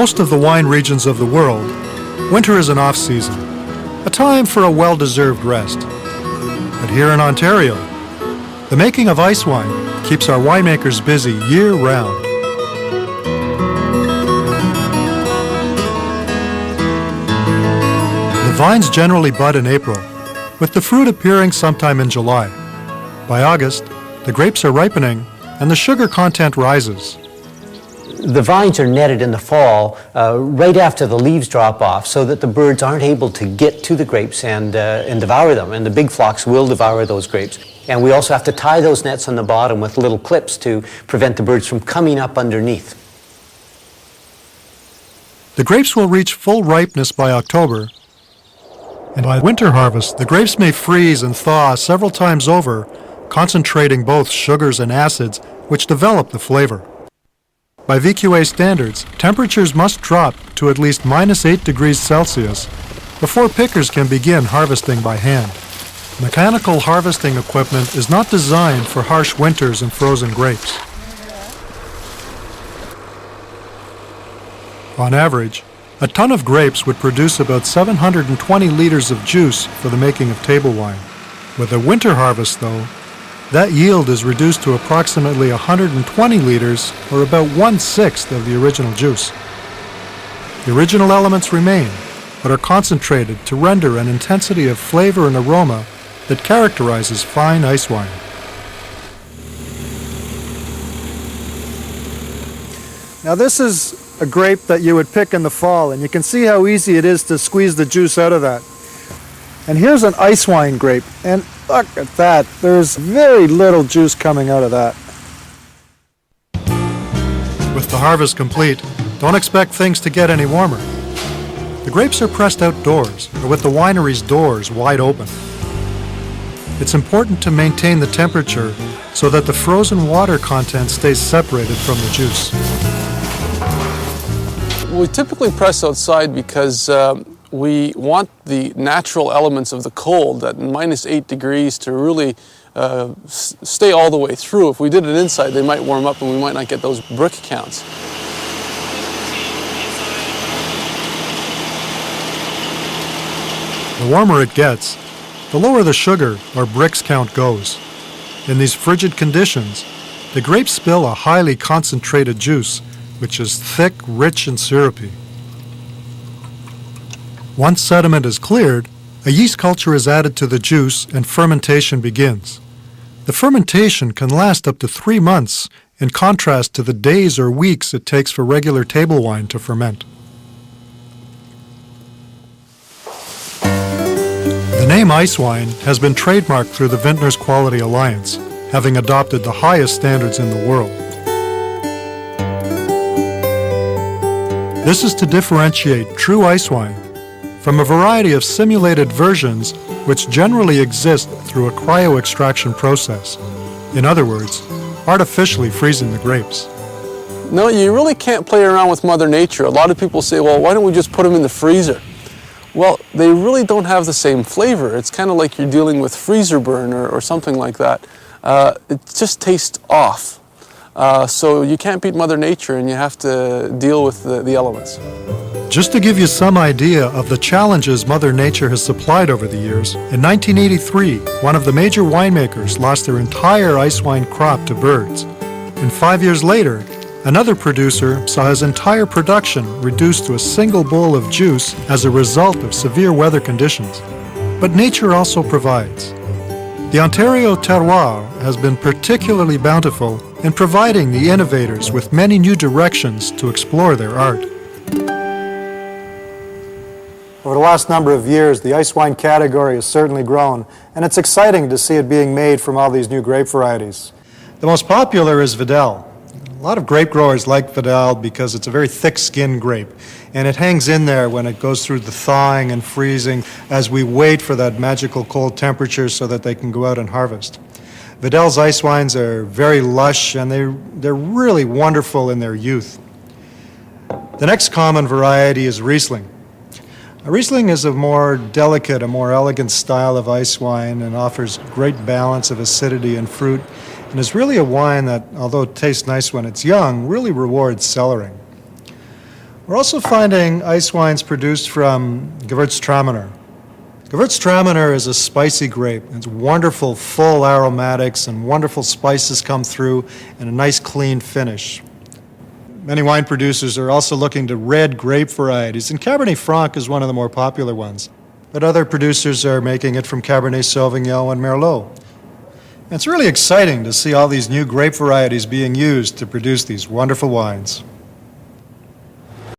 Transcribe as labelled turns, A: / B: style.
A: most of the wine regions of the world, winter is an off-season, a time for a well-deserved rest. But here in Ontario, the making of ice wine keeps our winemakers busy year-round. The vines generally bud in April, with the fruit appearing sometime in July. By August, the grapes are ripening and the sugar content rises.
B: The vines are netted in the fall right after the leaves drop off so that the birds aren't able to get to the grapes and devour them, and the big flocks will devour those grapes. And we also have to tie those nets on the bottom with little clips to prevent the birds from coming up underneath.
A: The grapes will reach full ripeness by October, and by winter harvest, the grapes may freeze and thaw several times over, concentrating both sugars and acids which develop the flavor. By VQA standards, temperatures must drop to at least -8 degrees Celsius before pickers can begin harvesting by hand. Mechanical harvesting equipment is not designed for harsh winters and frozen grapes. On average, a ton of grapes would produce about 720 liters of juice for the making of table wine. With a winter harvest, though, that yield is reduced to approximately 120 liters, or about 1/6 of the original juice. The original elements remain, but are concentrated to render an intensity of flavor and aroma that characterizes fine ice wine.
C: Now this is a grape that you would pick in the fall, and you can see how easy it is to squeeze the juice out of that. And here's an ice wine grape, and look at that. There's very little juice coming out of that.
A: With the harvest complete, don't expect things to get any warmer. The grapes are pressed outdoors, or with the winery's doors wide open. It's important to maintain the temperature so that the frozen water content stays separated from the juice.
D: We typically press outside because we want the natural elements of the cold at -8 degrees to really stay all the way through. If we did it inside, they might warm up and we might not get those brick counts.
A: The warmer it gets, the lower the sugar or bricks count goes. In these frigid conditions, the grapes spill a highly concentrated juice, which is thick, rich, and syrupy. Once sediment is cleared, a yeast culture is added to the juice and fermentation begins. The fermentation can last up to 3 months, in contrast to the days or weeks it takes for regular table wine to ferment. The name ice wine has been trademarked through the Vintners Quality Alliance, having adopted the highest standards in the world. This is to differentiate true ice wine from a variety of simulated versions which generally exist through a cryo-extraction process. In other words, artificially freezing the grapes.
D: No, you really can't play around with Mother Nature. A lot of people say, well, why don't we just put them in the freezer? Well, they really don't have the same flavor. It's kind of like you're dealing with freezer burn or something like that. It just tastes off. So you can't beat Mother Nature, and you have to deal with the elements.
A: Just to give you some idea of the challenges Mother Nature has supplied over the years, in 1983, one of the major winemakers lost their entire ice wine crop to birds. And 5 years later, another producer saw his entire production reduced to a single bowl of juice as a result of severe weather conditions. But nature also provides. The Ontario terroir has been particularly bountiful in providing the innovators with many new directions to explore their art.
C: Over the last number of years, the ice wine category has certainly grown, and it's exciting to see it being made from all these new grape varieties.
A: The most popular is Vidal. A lot of grape growers like Vidal because it's a very thick-skinned grape, and it hangs in there when it goes through the thawing and freezing as we wait for that magical cold temperature so that they can go out and harvest. Vidal's ice wines are very lush, and they're really wonderful in their youth. The next common variety is Riesling. Riesling is a more delicate, a more elegant style of ice wine and offers great balance of acidity and fruit, and is really a wine that, although it tastes nice when it's young, really rewards cellaring. We're also finding ice wines produced from Gewürztraminer. Gewürztraminer is a spicy grape. It's wonderful, full aromatics and wonderful spices come through and a nice clean finish. Many wine producers are also looking to red grape varieties, and Cabernet Franc is one of the more popular ones. But other producers are making it from Cabernet Sauvignon and Merlot. And it's really exciting to see all these new grape varieties being used to produce these wonderful wines.